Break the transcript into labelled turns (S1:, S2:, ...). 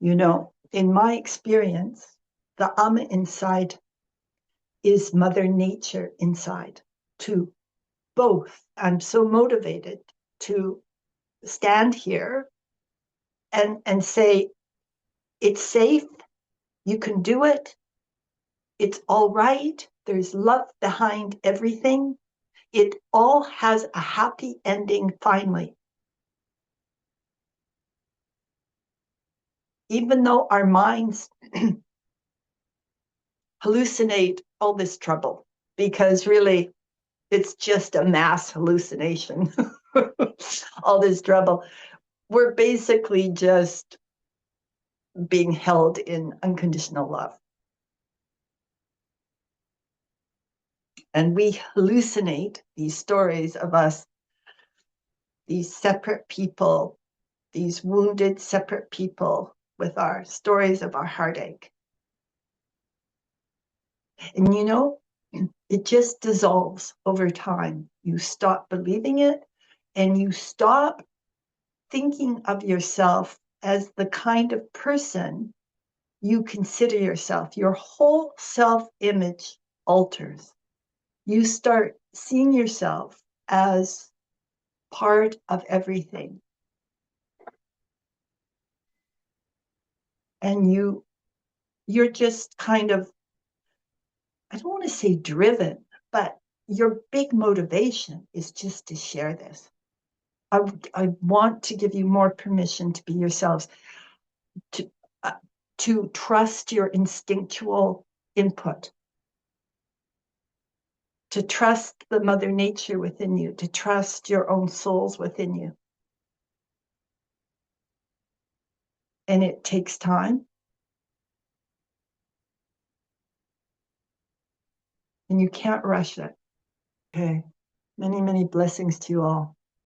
S1: You know, in my experience, the Amma inside is Mother Nature inside too. Both. I'm so motivated to stand here and say, it's safe, you can do it, it's all right, there's love behind everything. It all has a happy ending finally. Even though our minds hallucinate all this trouble, because really it's just a mass hallucination, all this trouble. We're basically just being held in unconditional love. And we hallucinate these stories of us, these separate people, these wounded separate people with our stories of our heartache. And you know, it just dissolves over time. You stop believing it and you stop thinking of yourself as the kind of person you consider yourself. Your whole self-image alters. You start seeing yourself as part of everything. And you're just kind of, I don't want to say driven, but your big motivation is just to share this. I want to give you more permission to be yourselves, to, to trust your instinctual input, to trust the Mother Nature within you, to trust your own souls within you. And it takes time. And you can't rush it. Okay. Many, many blessings to you all.